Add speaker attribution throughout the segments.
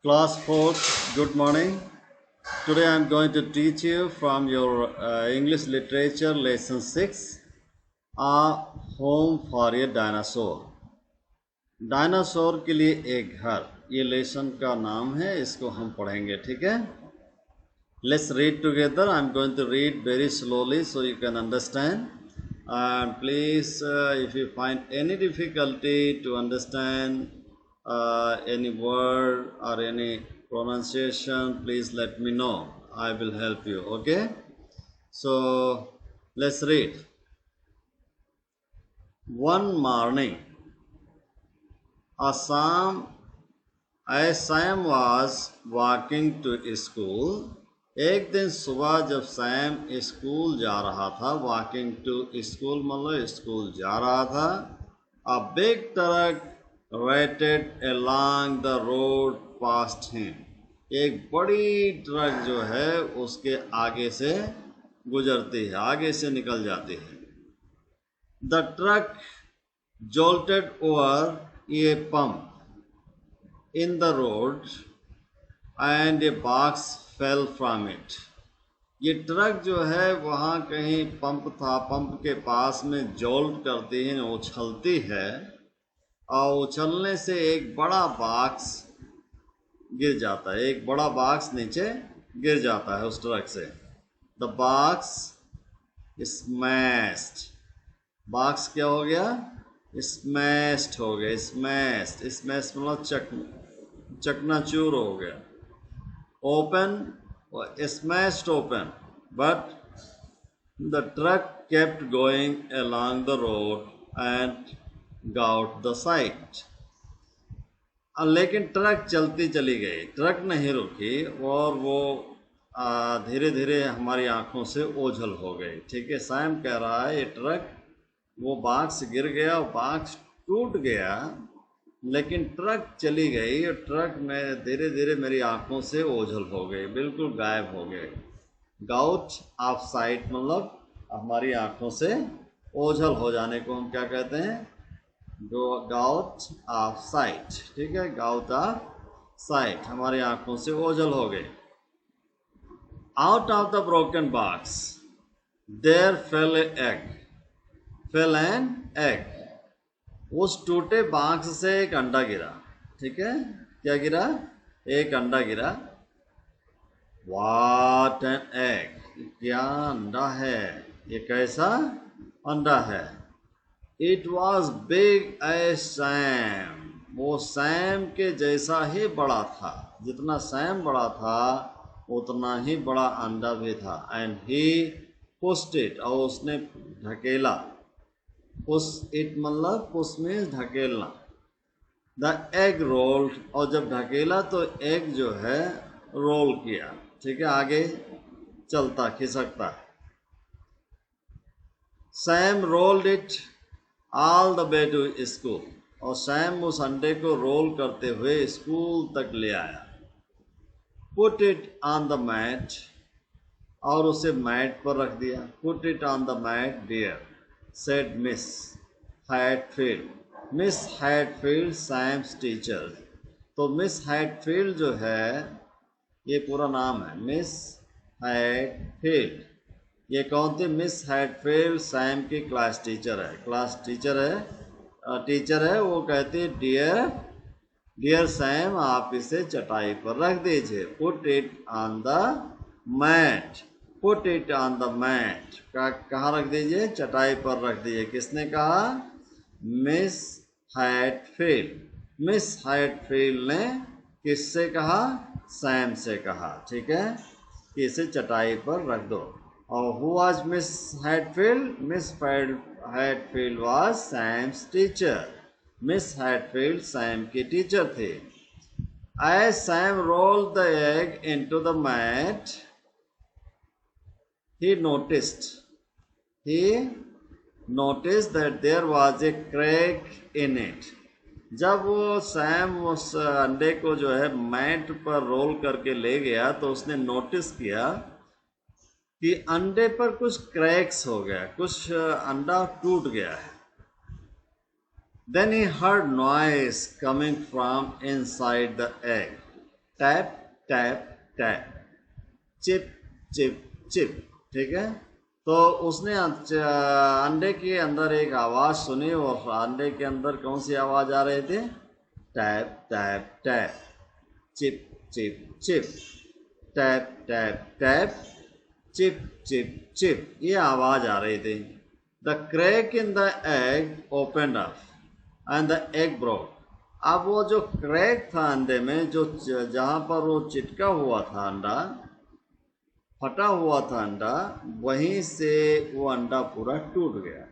Speaker 1: Class 4th, good morning. Today I am going to teach you from your English Literature Lesson 6, A Home for a Dinosaur. Dinosaur के लिए एक घर, ये lesson का नाम है, इसको हम पढ़ेंगे, ठीक है? Let's read together. I am going to read very slowly so you can understand. And please, if you find any difficulty to understand any word or any pronunciation, please let me know. I will help you. Okay? So let's read. One morning, Sam was walking to school. एक दिन सुबह जब Sam school जा रहा था, walking to school मतलब school जा रहा था, a big truck waited along the road past him, एक बड़ी ट्रक जो है उसके आगे से गुजरती है, आगे से निकल जाती है. The truck jolted over a pump in the road and a box fell from it. ये ट्रक जो है वहाँ कहीं पंप था, पंप के पास में जोल्ट करती है, उछलती है, और उछलने से एक बड़ा बॉक्स गिर जाता है, एक बड़ा बॉक्स नीचे गिर जाता है उस ट्रक से. द बॉक्स स्मैश्ड, बॉक्स क्या हो गया? स्मैश्ड हो गया. स्मैश्ड, स्मैश्ड मतलब चकनाचूर हो गया. Open, smashed open, but the truck kept going along the road and got the sight. लेकिन ट्रक चलती चली गई, ट्रक नहीं रुकी और वो धीरे धीरे हमारी आंखों से ओझल हो गई. ठीक है, सैम कह रहा है ये ट्रक, वो बॉक्स गिर गया, बॉक्स टूट गया, लेकिन ट्रक चली गई और ट्रक में धीरे धीरे मेरी आंखों से ओझल हो गई, बिल्कुल गायब हो गए. गाउट ऑफ साइट मतलब हमारी आंखों से ओझल हो जाने को हम क्या कहते हैं? Gout of site. ठीक है, गाउट ऑफ साइट, हमारी आंखों से ओझल हो गई. Out of the broken box there fell an egg, उस टूटे बाक्स से एक अंडा गिरा. ठीक है, क्या गिरा? एक अंडा गिरा. What an egg, क्या अंडा है, ये कैसा अंडा है? It was big as Sam, वो सैम के जैसा ही बड़ा था, जितना सैम बड़ा था उतना ही बड़ा अंडा भी था. And he pushed it, और उसने ढकेला. पुश इट मतलब पुश मीन्स ढकेलना. द एग रोल्ड, और जब ढकेला तो एग जो है रोल किया. ठीक है, आगे चलता खिसकता. Sam rolled it all the way to school, और सैम उस अंडे को रोल करते हुए स्कूल तक ले आया. Put it on the mat, और उसे मैट पर रख दिया. Put it on the mat dear, said Miss Hatfield. Miss Hatfield, Sam's teacher. तो मिस हैटफील्ड जो है, ये पूरा नाम है, मिस हैटफील्ड. ये कौन थी? मिस हैटफील्ड सैम की क्लास टीचर है. क्लास टीचर है, वो कहती है डियर सैम, आप इसे चटाई पर रख दीजिए. Put it on the mat, put it on the mat, कहाँ रख दीजिए? चटाई पर रख दीजिए. किसने कहा? Miss Hatfield. मिस हैटफील्ड ने किससे कहा? सैम से कहा. ठीक है, कि इसे चटाई पर रख दो. और who was Miss Hatfield? Miss Hatfield was Sam's teacher. Miss Hatfield Sam की टीचर थी. As Sam rolled the egg into the mat, he noticed that there was a crack in it. जब वो सैम उस अंडे को जो है mat पर रोल करके ले गया तो उसने नोटिस किया कि अंडे पर कुछ क्रैक्स हो गया, कुछ अंडा टूट गया है. Then he heard noise coming from inside the egg. Tap tap tap, chip chip chip. ठीक है, तो उसने अंडे के अंदर एक आवाज़ सुनी और अंडे के अंदर कौन सी आवाज़ आ रही थी? Tap tap tap, chip chip chip, tap tap tap, chip chip chip, ये आवाज़ आ रही थी। The crack in the egg open up and the egg broke. अब वो जो क्रैक था अंडे में, जो जहाँ पर वो चिटका हुआ था अंडा, फटा हुआ था अंडा, वहीं से वो अंडा पूरा टूट गया।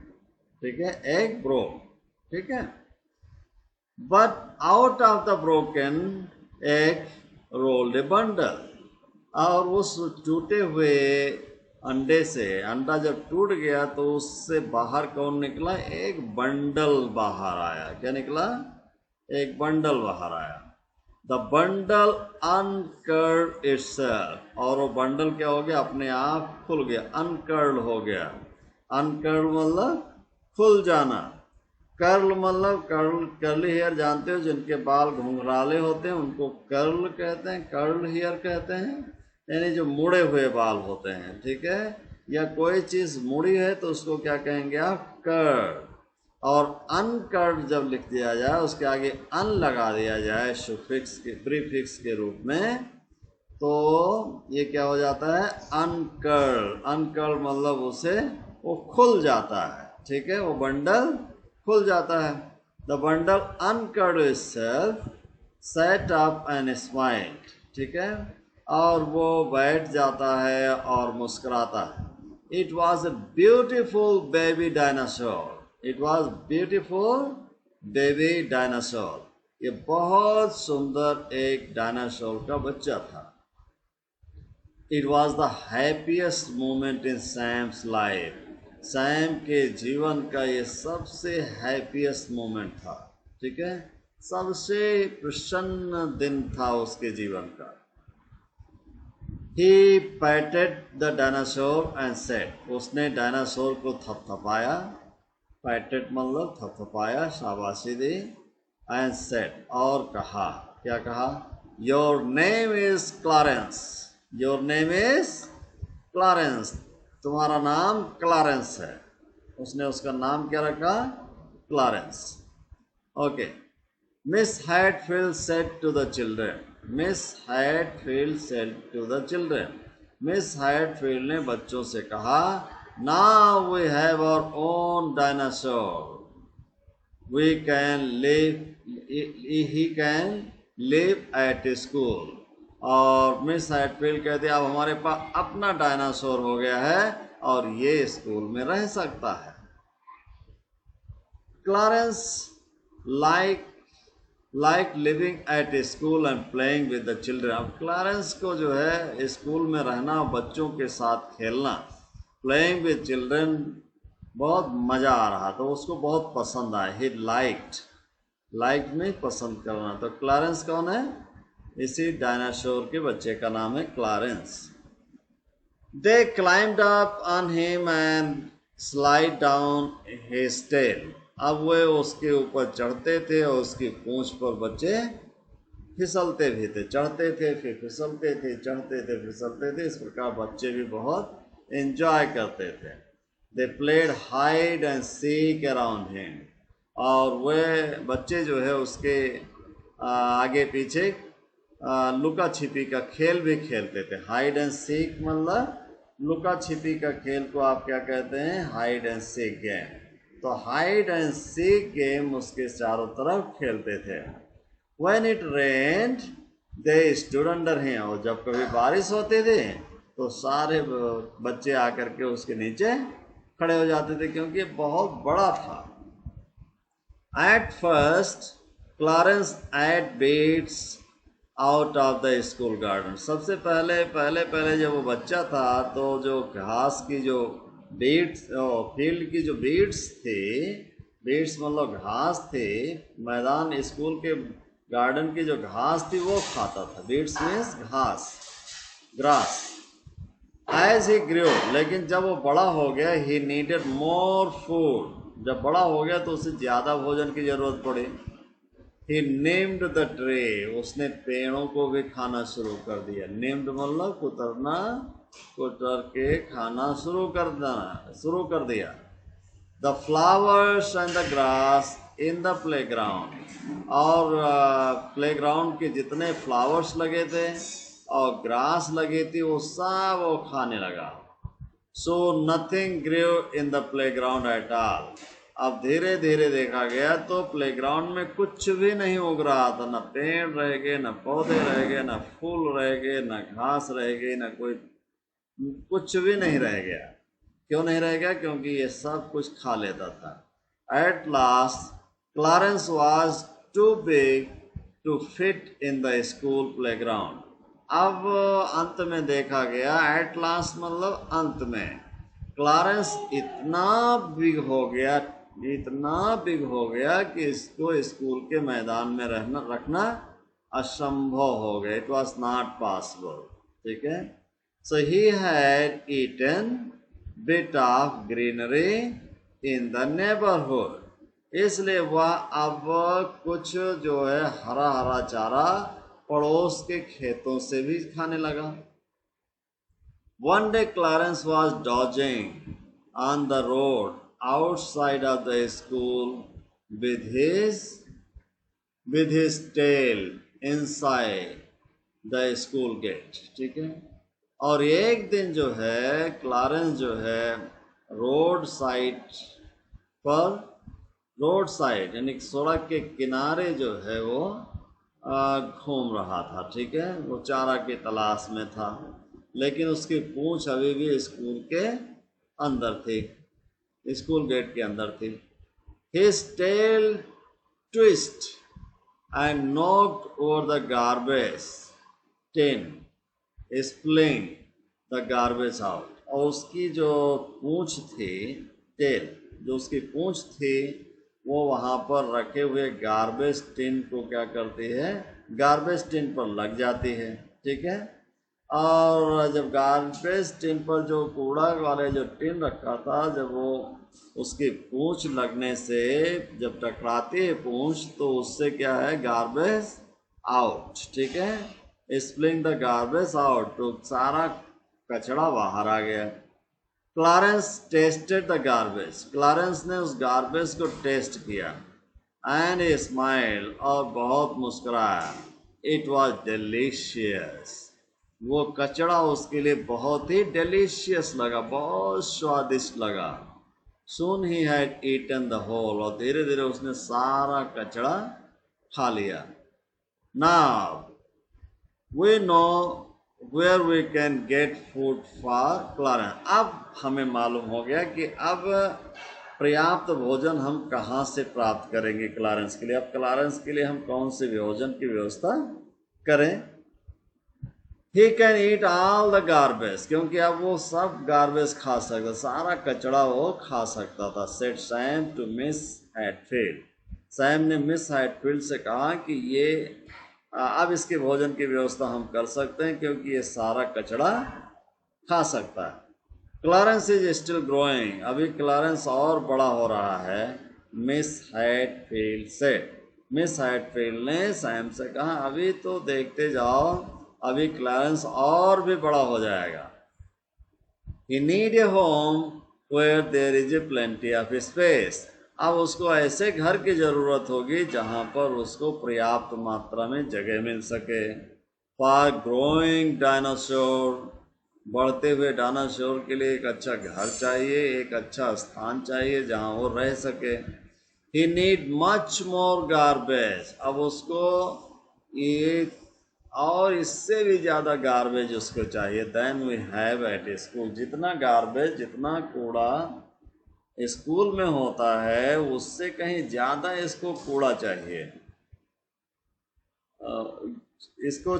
Speaker 1: ठीक है, एग ब्रोक। ठीक है, but out of the broken egg rolled A bundle. और उस टूटे हुए अंडे से, अंडा जब टूट गया तो उससे बाहर कौन निकला? एक बंडल बाहर आया। क्या निकला? एक बंडल बाहर आया। द बंडल अनकर्ड इटसेल्फ, और वो बंडल क्या हो गया? अपने आप खुल गया, अनकर्ड हो गया। अनकर्ड मतलब खुल जाना, कर्ल मतलब कर्ली हेयर जानते हो, जिनके बाल घुंघराले होते हैं उनको कर्ल कहते हैं, कर्ल हेयर कहते हैं, यानी जो मुड़े हुए बाल होते हैं। ठीक है, या कोई चीज़ मुड़ी है तो उसको क्या कहेंगे आप? कर्ल। और अनकर्ड जब लिख दिया जाए, उसके आगे अन लगा दिया जाए सुफिक्स के, प्रीफिक्स के रूप में, तो ये क्या हो जाता है? अनकर्ल। अनकर्ल मतलब उसे वो खुल जाता है। ठीक है, वो बंडल खुल जाता है। The bundle uncurled itself, sat up and smiled. ठीक है, और वो बैठ जाता है और मुस्कुराता है। It was a beautiful baby dinosaur. It was beautiful baby dinosaur. ये बहुत सुंदर एक डायनासोर का बच्चा था। It was the happiest moment in Sam's life. Sam के जीवन का ये सबसे हैप्पीएस्ट मोमेंट था। ठीक है, सबसे प्रसन्न दिन था उसके जीवन का। He patted the dinosaur and said, उसने डायनासोर को थपथपाया। पैटेड मतलब थपथपाया, शाबाशी दी। एंड सेड, और कहा, क्या कहा? Your name is Clarence. Your name is Clarence, तुम्हारा नाम क्लारेंस है। उसने उसका नाम क्या रखा? Clarence. Okay, Miss Hatfield said to the children. Miss Hatfield said to the children, Miss Hatfield ने बच्चों से कहा, now we have our own dinosaur, we can live, he can live at school. और मिस हैटफील्ड कहते अब हमारे पास अपना dinosaur हो गया है और ये स्कूल में रह सकता है। Clarence like living at school and playing with the children. अब क्लारेंस को जो है स्कूल में रहना, बच्चों के साथ खेलना, प्लेइंग विद चिल्ड्रन, बहुत मज़ा आ रहा, तो उसको बहुत पसंद आया। ही लाइक में पसंद करना। तो क्लारेंस कौन है? इसी डायनासोर के बच्चे का नाम है Clarence. They climbed up on him and slide down his tail. अब वे उसके ऊपर चढ़ते थे और उसकी पूंछ पर बच्चे फिसलते भी थे, चढ़ते थे फिर फिसलते थे, चढ़ते थे फिसलते थे। इस प्रकार बच्चे भी बहुत एंजॉय करते थे। They played hide and seek around him, और वे बच्चे जो है उसके आगे पीछे लुका छिपी का खेल भी खेलते थे। हाइड एंड सीक मतलब लुका छिपी का खेल को आप क्या कहते हैं? Hide and seek game. तो हाइड एंड सीक गेम उसके चारों तरफ खेलते थे। When it rained, they stood under him, और जब कभी बारिश होती थी तो सारे बच्चे आकर के उसके नीचे खड़े हो जाते थे, क्योंकि बहुत बड़ा था। At first, Clarence ate beets out of the school garden. सबसे पहले जब वो बच्चा था तो जो घास की जो बीट्स, फील्ड की जो बीट्स थी, बीट्स मतलब घास थी, मैदान स्कूल के गार्डन की जो घास थी वो खाता था। बीट्स मीन्स घास, ग्रास। एज ही ग्रो, लेकिन जब वो बड़ा हो गया, ही नीडेड मोर फूड, जब बड़ा हो गया तो उसे ज़्यादा भोजन की ज़रूरत पड़ी। He named the tree. उसने पेड़ों को भी खाना शुरू कर दिया. Named मतलब कुतरना, कुतर के खाना शुरू कर दिया. The flowers and the grass in the playground. और प्लेग्राउंड के जितने फ्लावर्स लगे थे और ग्रास लगी थी वो सब वो खाने लगा. So nothing grew in the playground at all. अब धीरे धीरे देखा गया तो प्लेग्राउंड में कुछ भी नहीं उग रहा था. न पेड़ रह गए, न पौधे रह गए, न फूल रह गए, न घास रह गई, न कोई कुछ भी नहीं रह गया. क्यों नहीं रह गया? क्योंकि ये सब कुछ खा लेता था. At last, Clarence was too big to fit in the school playground. अब अंत में देखा गया, एट लास्ट मतलब अंत में, क्लारेंस इतना बिग हो गया कि इसको स्कूल के मैदान में रखना असंभव हो गया. It was not possible. ठीक है. So he had eaten bit of greenery in the neighbourhood. इसलिए वह अब कुछ जो है हरा हरा चारा पड़ोस के खेतों से भी खाने लगा. One day Clarence was dodging on the road outside of the school with his tail inside the school gate. ठीक है. और एक दिन जो है क्लारेंस जो है रोड साइड यानी सड़क के किनारे जो है वो घूम रहा था. ठीक है. वो चारा की तलाश में था, लेकिन उसकी पूंछ अभी भी स्कूल के अंदर थी, स्कूल गेट के अंदर थी. His tail twist and knocked over the garbage tin, spilling the garbage out. और उसकी जो पूंछ थी, टेल जो उसकी पूंछ थी, वो वहाँ पर रखे हुए गार्बेज टिन को क्या करती है? गार्बेज टिन पर लग जाती है. ठीक है. और जब गार्बेज टिन पर जो कूड़ा वाले जो टिन रखा था, जब वो उसकी पूंछ लगने से जब टकराती है पूंछ, तो उससे क्या है? Garbage out. ठीक है. स्प्लिंग द गार्बेज आउट, तो सारा कचरा बाहर आ गया. Clarence tested the garbage. Clarence ने उस गार्बेज को टेस्ट किया. एंड ए स्माइल, और बहुत मुस्कुराया. It was delicious. वो कचड़ा उसके लिए बहुत ही डिलीशियस लगा, बहुत स्वादिष्ट लगा. Soon he had eaten the whole, और धीरे धीरे उसने सारा कचड़ा खा लिया. Now we know where we can get food for Clarence. अब हमें मालूम हो गया कि अब पर्याप्त भोजन हम कहाँ से प्राप्त करेंगे क्लारेंस के लिए. अब क्लारेंस के लिए हम कौन से भोजन की व्यवस्था करें? He can eat all the garbage, क्योंकि अब वो सब गार्बेज खा सकता, सारा कचड़ा वो खा सकता था. Said Sam to Miss Hatfield. Sam ने मिस हैटफील्ड से कहा कि ये अब इसके भोजन की व्यवस्था हम कर सकते हैं, क्योंकि ये सारा कचड़ा खा सकता है. Clarence is still growing. अभी क्लारेंस और बड़ा हो रहा है. मिस हैटफील्ड से, मिस हैटफील्ड ने सैम से कहा, अभी तो देखते जाओ, अभी क्लारेंस और भी बड़ा हो जाएगा. He need a home where there is a plenty of space. अब उसको ऐसे घर की ज़रूरत होगी जहाँ पर उसको पर्याप्त मात्रा में जगह मिल सके. For growing dinosaur, बढ़ते हुए डायनासोर के लिए एक अच्छा घर चाहिए, एक अच्छा स्थान चाहिए जहाँ वो रह सके. He need much more garbage. अब उसको ये और इससे भी ज़्यादा गार्बेज उसको चाहिए. Then we have at school. जितना गार्बेज, जितना कूड़ा स्कूल में होता है, उससे कहीं ज़्यादा इसको कूड़ा चाहिए. इसको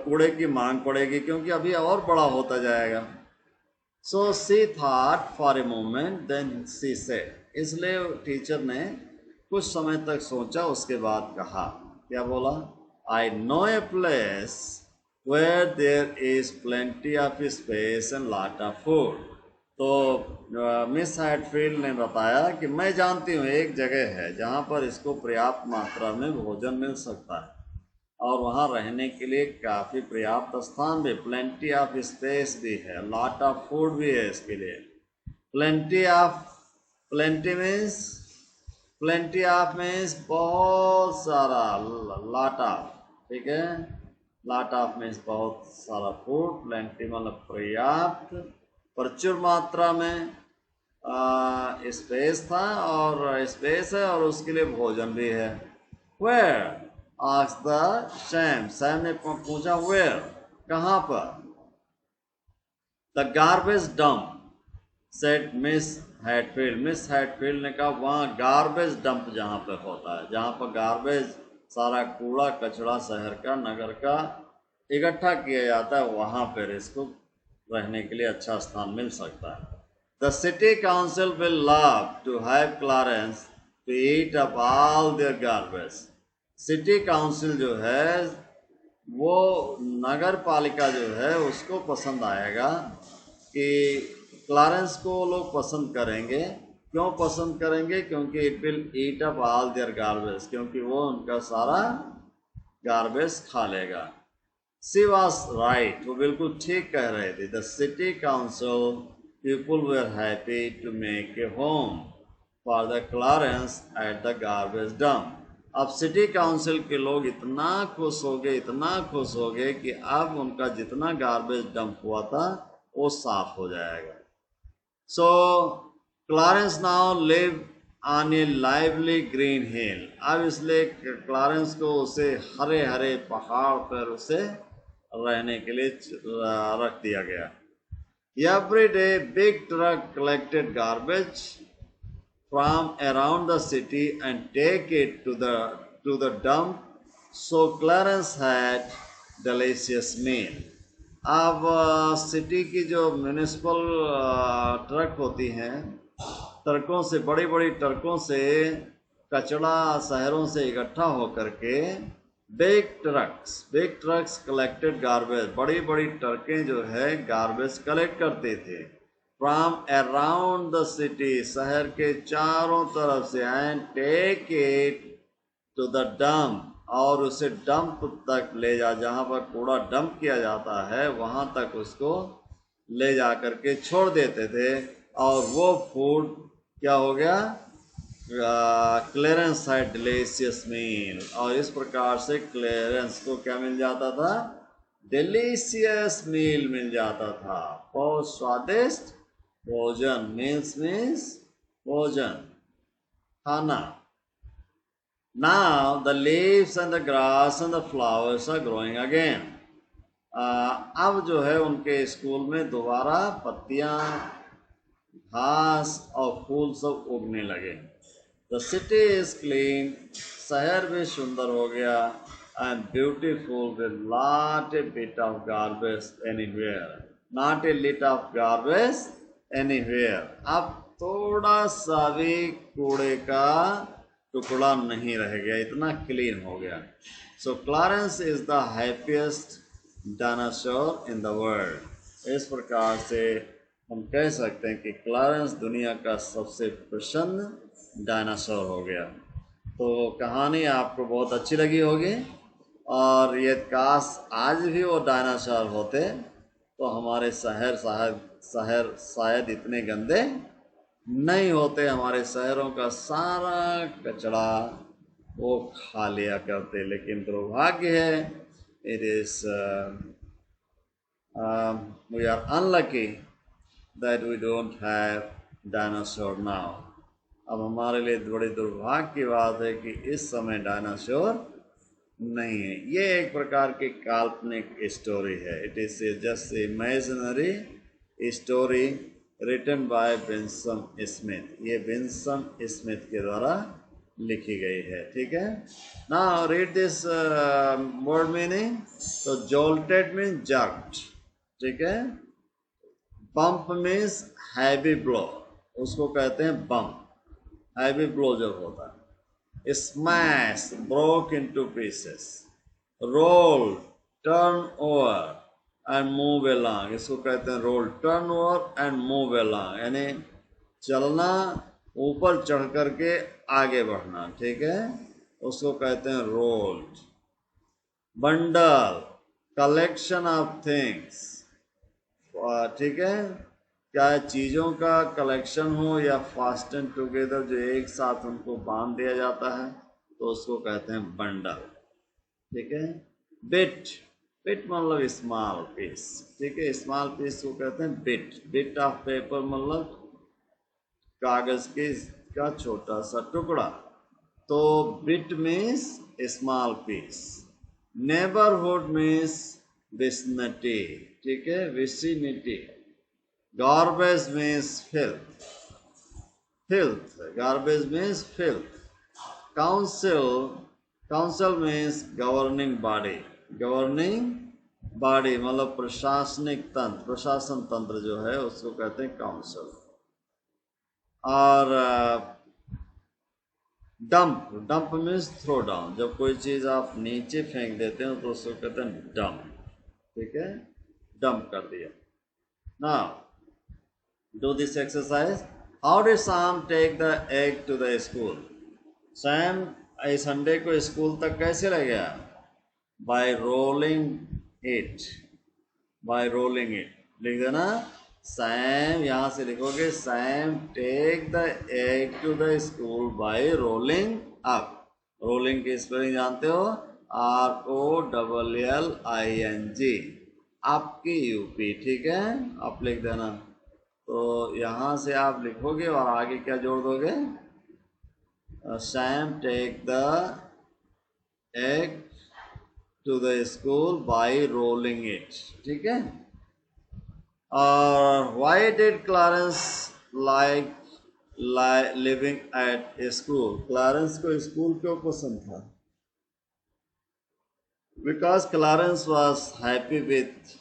Speaker 1: कूड़े की मांग पड़ेगी, क्योंकि अभी और बड़ा होता जाएगा. So she thought for a moment, then she said. इसलिए टीचर ने कुछ समय तक सोचा, उसके बाद कहा. क्या बोला? I know a place where there is plenty of space and lot of food. तो मिस हैटफील्ड ने बताया कि मैं जानती हूँ एक जगह है जहाँ पर इसको पर्याप्त मात्रा में भोजन मिल सकता है और वहाँ रहने के लिए काफ़ी पर्याप्त स्थान भी, प्लेंटी ऑफ स्पेस भी है, लॉट ऑफ फूड भी है इसके लिए। Plenty of, plenty means, plenty of means बहुत सारा, लॉट ऑफ, ठीक है, लॉट ऑफ मीन्स बहुत सारा फूड, प्लेंटी मतलब पर्याप्त, प्रचुर मात्रा में स्पेस था और स्पेस है और उसके लिए भोजन भी है। Where asked the Sam, Sam ने पूछा वेयर, कहाँ पर। The garbage dump said Miss Hatfield, Miss Hatfield ने कहा वहाँ गार्बेज डंप जहाँ पर होता है, जहाँ पर गार्बेज सारा कूड़ा कचरा शहर का नगर का इकट्ठा किया जाता है, वहाँ पर इसको रहने के लिए अच्छा स्थान मिल सकता है। The city council will love to have Clarence to eat up all their garbage. City council जो है वो नगर पालिका जो है उसको पसंद आएगा कि क्लारेंस को लोग पसंद करेंगे। क्यों पसंद करेंगे? क्योंकि it will eat up all their garbage, क्योंकि वो उनका सारा गार्बेज खा लेगा। शी वॉज राइट, वो बिल्कुल ठीक कह रहे थे। The city council people were happy to make a home for the Clarence at the garbage dump. अब सिटी काउंसिल के लोग इतना खुश हो गए, इतना खुश हो गए कि अब उनका जितना गार्बेज डंप हुआ था वो साफ हो जाएगा। So Clarence now live on a lively green hill. अब इसलिए क्लारेंस को उसे हरे हरे पहाड़ पर उसे रहने के लिए रख दिया गया। Every day big truck collected garbage from around the city and take it to the dump, so Clarence had delicious meal. अब सिटी की जो म्यूनिसिपल ट्रक होती हैं, ट्रकों से, बड़ी बड़ी ट्रकों से कचरा शहरों से इकट्ठा होकर के बिग ट्रक्स कलेक्टेड गार्बेज, बड़ी बड़ी ट्रकें जो है गार्बेज कलेक्ट करते थे फ्रॉम अराउंड द सिटी, शहर के चारों तरफ से, and take it to the dump, और उसे डंप तक ले जा, जहाँ पर कूड़ा डंप किया जाता है वहाँ तक उसको ले जा करके छोड़ देते थे। और वो फूड क्या हो गया? क्लेरेंस हैड डिलीशियस मील, और इस प्रकार से क्लेरेंस को क्या मिल जाता था? डिलीशियस मील मिल जाता था, बहुत स्वादिष्ट भोजन। मीन्स भोजन, खाना। Now the leaves and the grass and the flowers are growing again. अब जो है उनके स्कूल में दोबारा पत्तियां, घास और फूल सब उगने लगे। The city is clean, शहर भी सुंदर हो गया, and beautiful with not a bit of garbage anywhere, not a lit of garbage anywhere. अब थोड़ा सा भी कूड़े का टुकड़ा नहीं रह गया, इतना क्लीन हो गया। So Clarence is the happiest dinosaur in the world. इस प्रकार से हम कह सकते हैं कि क्लारेंस दुनिया का सबसे प्रसन्न डायनासोर हो गया। तो कहानी आपको बहुत अच्छी लगी होगी, और ये काश आज भी वो डायनासोर होते तो हमारे शहर शायद इतने गंदे नहीं होते, हमारे शहरों का सारा कचरा वो खा लिया करते। लेकिन दुर्भाग्य है, it is we are unlucky that we don't have dinosaur now. अब हमारे लिए बड़ी दुर्भाग्य की बात है कि इस समय डायनासोर नहीं है। ये एक प्रकार की काल्पनिक स्टोरी है। It is just imaginary story written by Winsome Smith. ये विंसम स्मिथ के द्वारा लिखी गई है, ठीक है। Now read this word meaning. तो जोल्टेड मीन्स जर्क्ड, ठीक है। बम्प मीन्स हैवी ब्लो, उसको कहते हैं बम्प, हैवी ब्लो जब होता है। Smash, broke into pieces. Roll, turn over, and move along, इसको कहते हैं roll. Turn over and move along यानी चलना, ऊपर चढ़ करके आगे बढ़ना, ठीक है, उसको कहते हैं roll. Bundle, collection of things, ठीक है, क्या चीज़ों का कलेक्शन हो या फास्टन टुगेदर जो एक साथ उनको बांध दिया जाता है तो उसको कहते हैं बंडल, ठीक है. बिट, बिट मतलब स्मॉल पीस, ठीक है, स्मॉल पीस को कहते हैं बिट. बिट ऑफ पेपर मतलब कागज के का छोटा सा टुकड़ा, तो bit means small piece. Neighbourhood means vicinity, ठीक है, vicinity. Garbage means filth, filth, garbage means filth. Council, council means governing body, governing body मतलब प्रशासनिक तंत्र, प्रशासन तंत्र जो है उसको कहते हैं काउंसिल. और dump, dump means throw down, जब कोई चीज़ आप नीचे फेंक देते हो तो उसको कहते हैं डंप, ठीक है, डंप कर दिया. Now do this exercise. How did Sam take the egg to the school. Sam इस अंडे को स्कूल तक कैसे ले गया. By rolling it, by rolling it, लिख देना. सैम, यहाँ से लिखोगे Sam take the egg to the school by rolling up. Rolling की स्पेलिंग जानते हो, ROLLING, आपकी यूपी, ठीक है, आप लिख देना. तो यहाँ से आप लिखोगे और आगे क्या जोड़ दोगे. Sam take the egg to the school by rolling it, ठीक है. Why did Clarence like living at a school? Clarence को स्कूल क्यों पसंद था. Because Clarence was happy with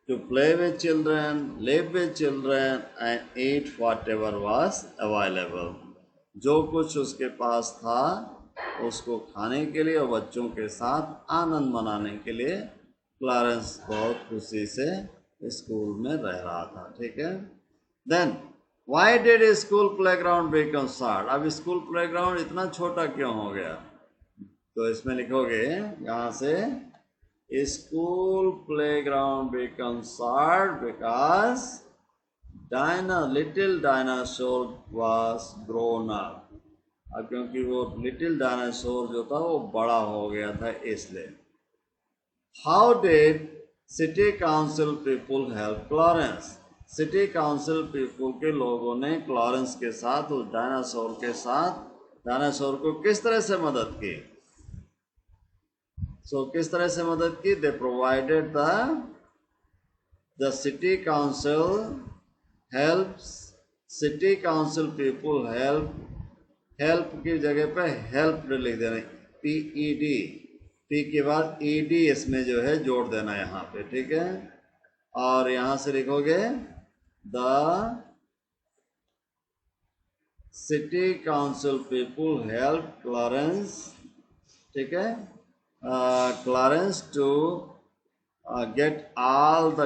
Speaker 1: to play with children, live with children and eat whatever was available. जो कुछ उसके पास था उसको खाने के लिए और बच्चों के साथ आनंद मनाने के लिए क्लारेंस बहुत खुशी से स्कूल में रह रहा था, ठीक है. Then why did school playground become short. अब स्कूल प्लेग्राउंड इतना छोटा क्यों हो गया. तो इसमें लिखोगे यहाँ से school playground become short because little dinosaur was grown up. अब क्योंकि वो लिटिल डायनासोर जो था वो बड़ा हो गया था इसलिए. How did city council people help Clarence. City council people के लोगों ने क्लॉरेंस के साथ, उस डायनासोर के साथ, डायनासोर को किस तरह से मदद की. किस तरह से मदद की. दे provided the city council helps, city council people help, help की जगह पे हेल्प लिख देना, PED, पी के बाद ED इसमें जो है जोड़ देना यहाँ पे, ठीक है. और यहाँ से लिखोगे the city council people help Clarence, ठीक है, Clarence to get all the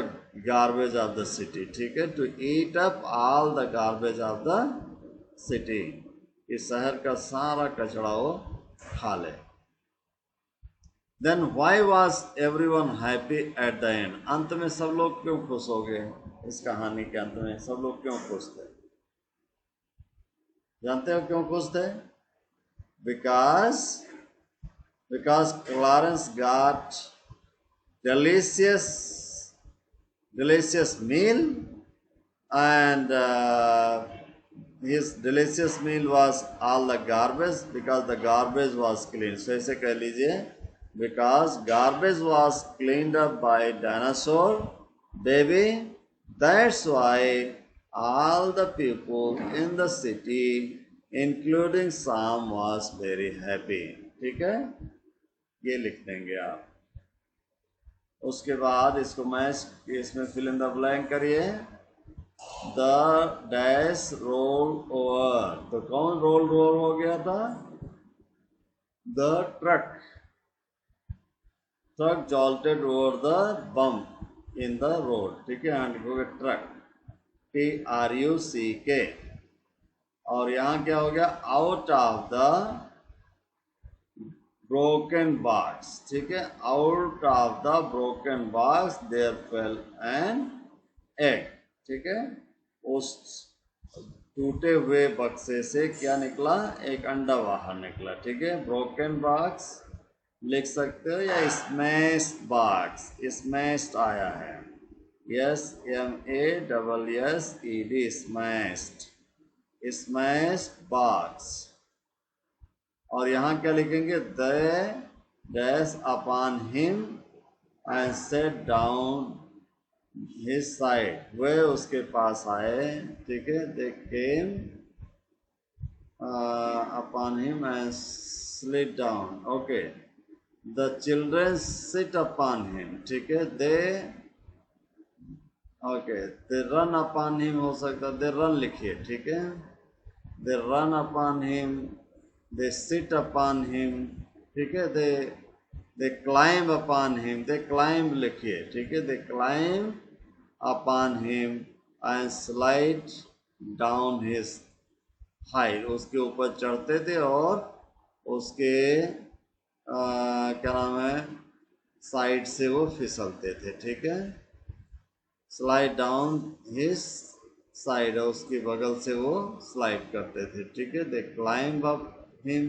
Speaker 1: garbage of the city, ठीक है, to eat up all the garbage of the city, इस शहर का सारा कचरा वो खा ले. Then why was everyone happy at the end. अंत में सब लोग क्यों खुश हो गए. इस कहानी के अंत में सब लोग क्यों खुश थे. जानते हो क्यों खुश थे. Because Clarence got delicious meal and his delicious meal was all the garbage because the garbage was clean. So ऐसे कह लीजिए because garbage was cleaned up by dinosaur baby, that's why all the people in the city including Sam was very happy. ठीक है, ये लिख देंगे आप. उसके बाद इसको मैच इसमें फिल इन द ब्लैंक करिए. द डैश रोल ओवर, तो कौन रोल हो गया था. The truck jolted over the bump, in the road, ठीक है। यहाँ लिखोगे ट्रक, TRUCK। और यहाँ क्या हो गया, out of the broken box, ठीक है। Out of the broken box there fell an egg, ठीक है। उस टूटे हुए बक्से से क्या निकला, एक अंडा बाहर निकला, ठीक है। ब्रोकन बॉक्स लिख सकते हो या स्मैश्ड बॉक्स, स्मैश्ड आया है, SMASSED, स्मैश्ड, स्मैश्ड बॉक्स। और यहाँ क्या लिखेंगे, they dash upon him and sat down his side, वे उसके पास आए, ठीक है। They came upon him and slid down, okay. The children sit upon him, ठीक है। They, okay, they run upon him हो सकता है, दे रन लिखिए, ठीक है। They run upon him, they sit upon him, ठीक है। They climb upon him, they climb लिखिए, ठीक है। They climb upon him and slide down his height, उसके ऊपर चढ़ते थे और उसके क्या नाम है, साइड से वो फिसलते थे, ठीक है। स्लाइड डाउन हिज साइड, उसकी बगल से वो स्लाइड करते थे, ठीक है। They climb up him,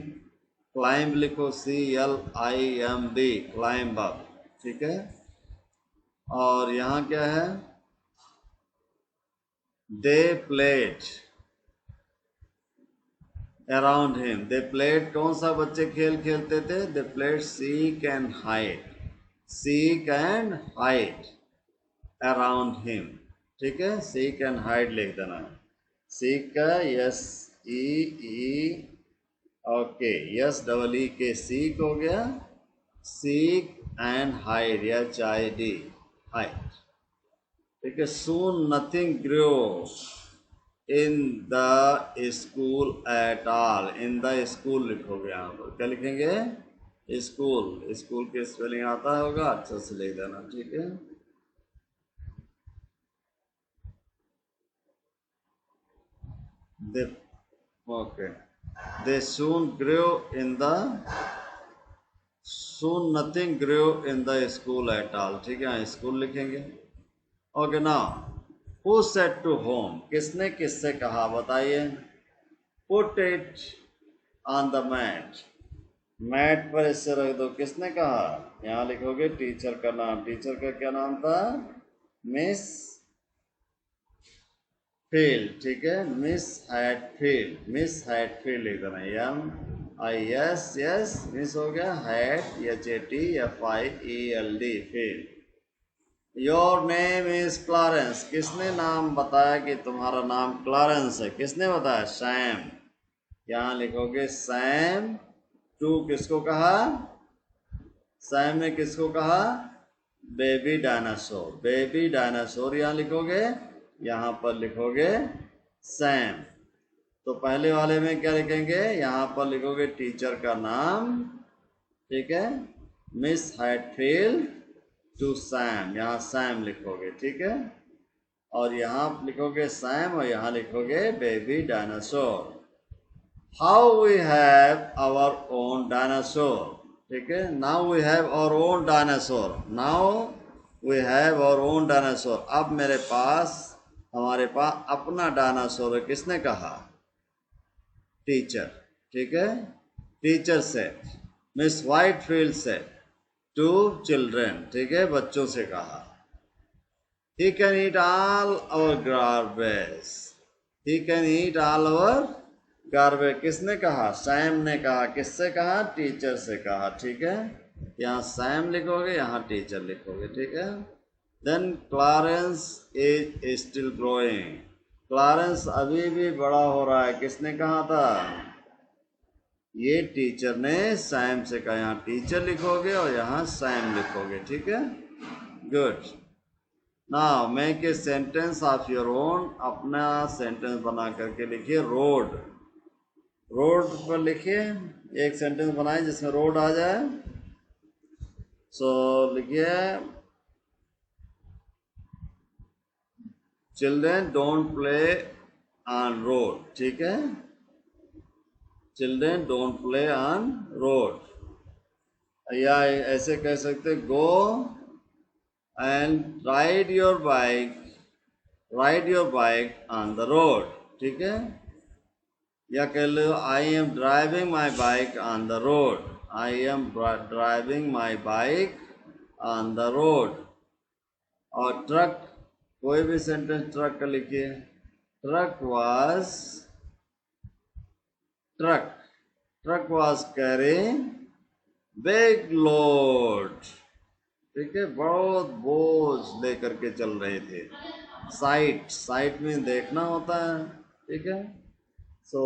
Speaker 1: climb लिखो, CLIMB, क्लाइंब अप, ठीक है। और यहाँ क्या है, they played around him, they played, कौन सा बच्चे खेल खेलते थे, they played seek and hide, seek and hide around him, ठीक है। सीक एंड हाइड लिख देना, सीक का SEE, ओके, SEE सीक हो गया, seek and hide, HID, hide, ठीक है। Soon nothing grow in the school at all, in the school लिखोगे, यहाँ पर क्या लिखेंगे, स्कूल, स्कूल के स्पेलिंग आता होगा, अच्छा से लिख देना, ठीक है। They, okay, they soon grow in the, soon nothing grow in the school at all, ठीक है। स्कूल लिखेंगे, ओके। ना हु सेड टू होम, किसने किससे कहा, बताइए। Put it on the mat, mat पर इससे रख दो, किसने कहा, यहाँ लिखोगे टीचर का नाम, टीचर का क्या नाम था, मिस फील्ड, ठीक है। मिस हैटफील्ड, मिस हैटफील्ड लिख देना, MISS, मिस हो गया, hat HATFIELD, field. Your name is Clarence, किसने नाम बताया कि तुम्हारा नाम क्लारेंस है, किसने बताया, सैम। यहाँ लिखोगे सैम टू, किसको कहा, सैम ने किसको कहा, बेबी डायनासोर, बेबी डायनासोर यहाँ लिखोगे, यहाँ पर लिखोगे सैम। तो पहले वाले में क्या लिखेंगे, यहाँ पर लिखोगे टीचर का नाम, ठीक है, मिस हैटफील्ड टू सैम, यहाँ सैम लिखोगे, ठीक है। और यहाँ लिखोगे सैम और यहाँ लिखोगे baby dinosaur. How we have our own dinosaur, ठीक है। Now we have our own dinosaur, now we have our own dinosaur, अब मेरे पास, हमारे पास अपना डायनासोर है, किसने कहा, टीचर, ठीक है। Teacher said, Miss Whitefield said to children, ठीक है, बच्चों से कहा। He can eat all our garbage, he can eat all our garbage, किसने कहा, सैम ने कहा, किससे कहा, टीचर से कहा, ठीक है। यहाँ सैम लिखोगे, यहाँ टीचर लिखोगे, ठीक है। Then Clarence is still growing, Clarence अभी भी बड़ा हो रहा है, किसने कहा था, ये टीचर ने सैम से कहा, यहाँ टीचर लिखोगे और यहाँ सैम लिखोगे, ठीक है। Good. Now make a sentence of your own, अपना सेंटेंस बना करके लिखिए। रोड, रोड पर लिखिए, एक सेंटेंस बनाए जिसमें रोड आ जाए। सो लिखिए, children don't play on road, ठीक है, children don't play on road. या ऐसे कह सकते go and ride your bike on the road, ठीक है। या कह लो I am driving my bike on the road, I am driving my bike on the road. और ट्रक, कोई भी सेंटेंस ट्रक का लिखिए। Truck was carrying big load, ठीक है, बहुत बोझ लेकर के चल रहे थे। साइट में देखना होता है, ठीक है। सो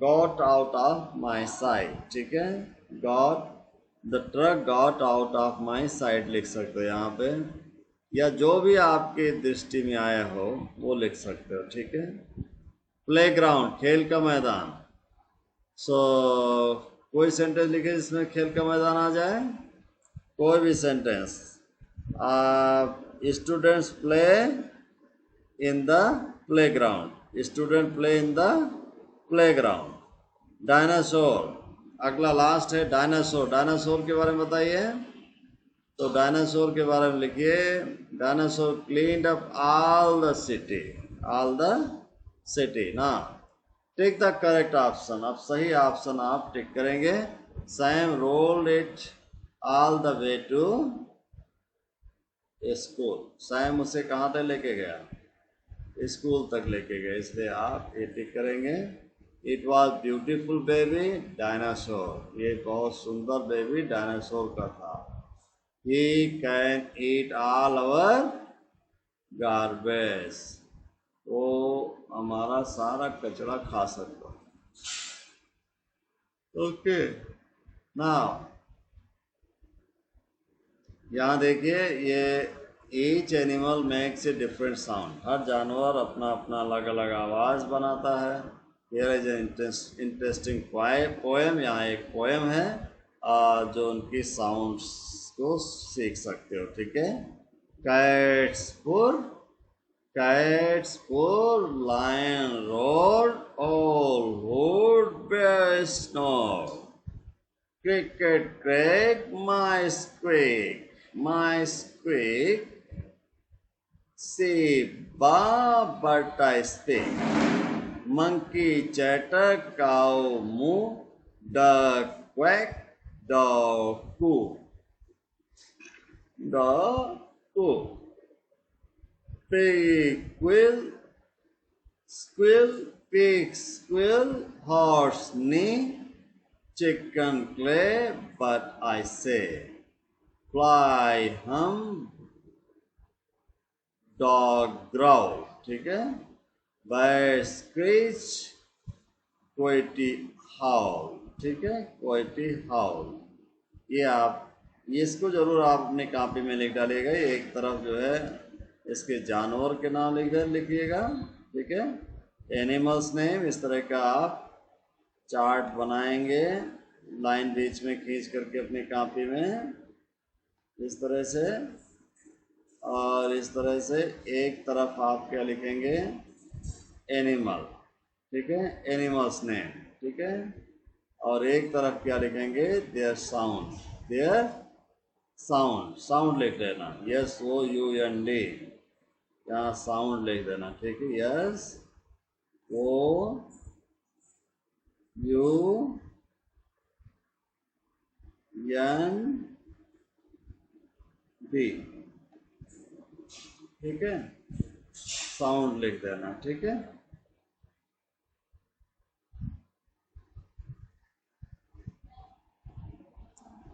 Speaker 1: got out of my site, ठीक है, got the truck got out of my site लिख सकते हो यहाँ पे, या जो भी आपके दृष्टि में आया हो वो लिख सकते हो, ठीक है। प्लेग्राउंड, खेल का मैदान। सो कोई सेंटेंस लिखे जिसमें खेल का मैदान आ जाए, कोई भी sentence. Students play in the playground, student play in the playground. Dinosaur, अगला लास्ट है डायनासोर। डायनासोर के बारे में बताइए। तो डायनासोर के बारे में लिखिए, dinosaur cleaned up all the city ना। टिक द करेक्ट ऑप्शन, अब सही ऑप्शन आप टिक करेंगे। Sam rolled it all the way to school, Sam उसे कहाँ तक लेके गया, स्कूल तक लेके गए, इसलिए आप ये टिक करेंगे। It was beautiful baby dinosaur, ये बहुत सुंदर बेबी डायनासोर का था। ही can eat all our garbage, वो हमारा सारा कचरा खा सकता। ओके, नाउ यहाँ देखिए, ये each animal makes a different sound, हर जानवर अपना अपना अलग अलग आवाज़ बनाता है। Here is an interesting poem, यहाँ एक पोएम है जो उनकी साउंड्स को सीख सकते हो, ठीक है। Cats purr lion roared owl would bear snow, cricket quack, my squeak, say ba but I speak, monkey chatter, cow moo, duck quack, dog coo, pig squeal, horse neigh, chicken clay, but I say, fly hum, dog growl, ठीक है। bird screech, कोयटी हाउल, ठीक है, कोयटी हाउल। ये इसको जरूर आप अपनी copy में लिख डालिएगा। एक तरफ जो है इसके जानवर के नाम लिखिएगा, ठीक है, एनिमल्स नेम। इस तरह का आप चार्ट बनाएंगे, लाइन बीच में खींच करके अपनी कॉपी में इस तरह से, और इस तरह से एक तरफ आप क्या लिखेंगे, एनिमल, ठीक है, एनिमल्स नेम, ठीक है, और एक तरफ क्या लिखेंगे, देयर साउंड लिख देना, SOUND, यहाँ साउंड लिख देना, ठीक है, SOUND, ठीक है, साउंड लिख देना, ठीक है।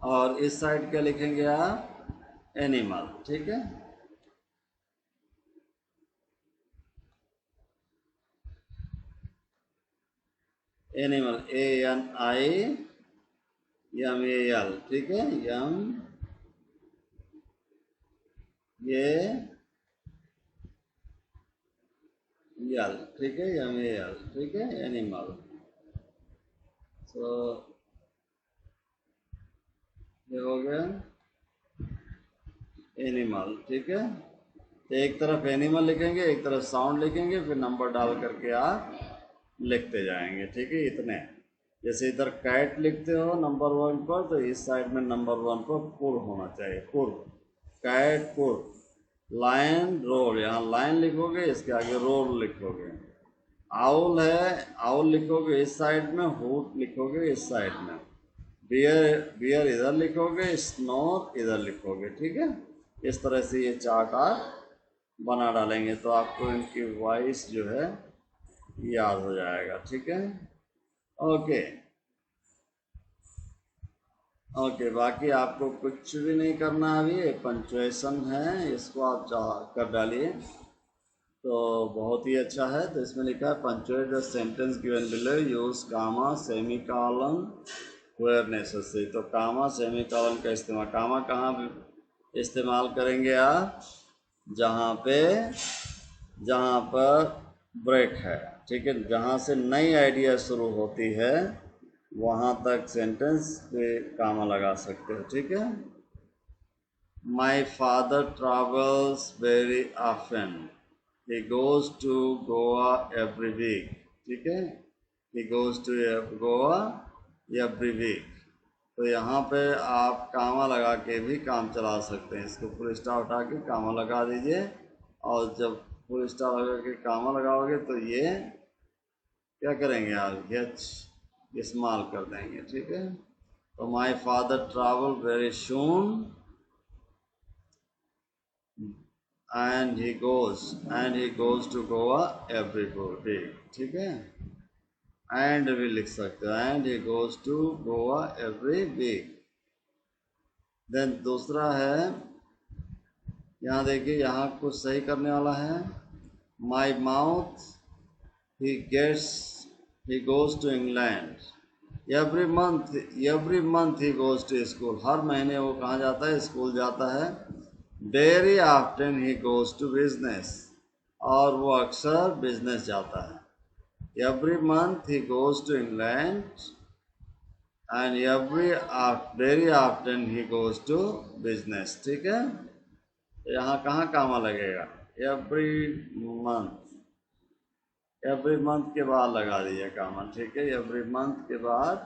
Speaker 1: और इस साइड क्या लिखेंगे आप, एनिमल, ठीक है। एनिमल ANIMAL, ठीक है, ठीक है, MAL, ठीक है, एनिमल। सो ये हो गया एनिमल, ठीक है। तो एक तरफ एनिमल लिखेंगे, एक तरफ साउंड लिखेंगे, फिर नंबर डाल करके आप लिखते जाएंगे, ठीक है। इतने जैसे इधर कैट लिखते हो नंबर 1 पर, तो इस साइड में नंबर 1 पर पुर होना चाहिए, पुर, कैट पुर। लायन रोल, यहाँ लाइन लिखोगे, इसके आगे रोल लिखोगे। आउल है, आउल लिखोगे इस साइड में, हुट लिखोगे इस साइड में। बियर, बियर इधर लिखोगे, स्नोर इधर लिखोगे, ठीक है। इस तरह से ये चार्ट आप बना डालेंगे तो आपको इनकी वॉइस जो है याद हो जाएगा, ठीक है। ओके ओके, बाकी आपको कुछ भी नहीं करना अभी, ये पंचुएशन है, इसको आप कर डालिए तो बहुत ही अच्छा है। तो इसमें लिखा है punctuate the sentence given below, use comma semicolon where necessary. तो कामा सेमी कॉलन का इस्तेमाल, कामा कहाँ इस्तेमाल करेंगे आप, जहाँ पर ब्रेक है, ठीक है, जहाँ से नई आइडिया शुरू होती है वहाँ तक सेंटेंस पे कामा लगा सकते हो, ठीक है। My father travels very often, he goes to Goa every week, ठीक है, he goes to Goa every week। तो यहाँ पे आप कामा लगा के भी काम चला सकते हैं, इसको फुल स्टॉप हटा के कामा लगा दीजिए, और जब फुल स्टॉप लगा के कामा लगाओगे तो ये क्या करेंगे आप, इस्तेमाल कर देंगे, ठीक है। तो my father travel very soon and he goes to Goa every week, ठीक है। एंड भी लिख सकते हो, and he goes to Goa every week। Then दूसरा है, यहाँ देखिए, यहाँ कुछ सही करने वाला है। My mouth he goes to England every month he goes to school, हर महीने वो कहाँ जाता है, स्कूल जाता है। Very often he goes to business, और वो अक्सर बिजनेस जाता है। Every month he goes to England and very often he goes to business, ठीक है। तो यहाँ कहाँ कामा लगेगा, एवरी मंथ के बाद लगा दीजिए कामा, ठीक है। एवरी मंथ के बाद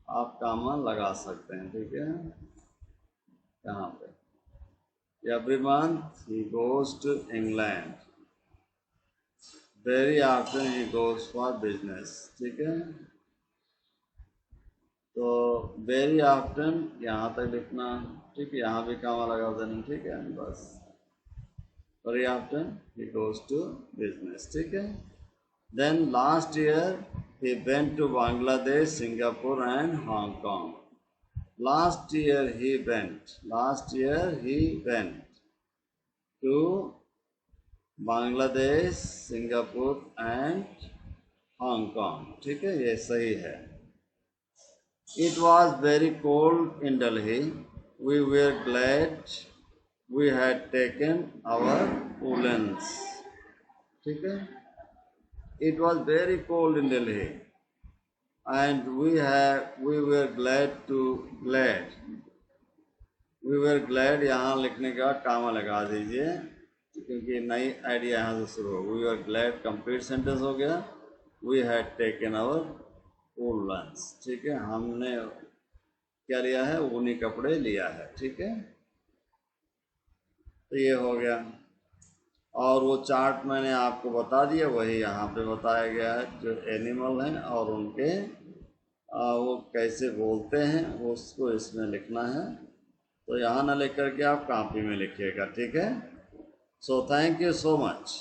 Speaker 1: आप कामा लगा सकते हैं, ठीक है। यहाँ पे every month he goes to England, very often he goes for business, ठीक है। तो very often यहाँ तक लिखना, ठीक है, यहाँ भी कामा लगा देना, ठीक है, बस। very often he goes to business, ठीक है। then last year he went to Bangladesh, Singapore and Hong Kong। last year he went to Bangladesh, Singapore and Hong Kong, ठीक है, ये सही है। It was very cold in Delhi, we were glad we had taken our woollens, ठीक है। It was very cold in Delhi and we were glad, यहाँ लिखने का कामा लगा दीजिए क्योंकि नई आइडिया यहाँ से शुरू हो। We are glad complete sentence हो गया। We had taken our woollens, ठीक है, हमने क्या लिया है, ऊनी कपड़े लिया है, ठीक है। तो ये हो गया, और वो चार्ट मैंने आपको बता दिया, वही यहाँ पे बताया गया है, जो एनिमल हैं और उनके वो कैसे बोलते हैं वो उसको इसमें लिखना है। तो यहाँ ना लिख करके आप कॉपी में लिखिएगा, ठीक है। So thank you so much.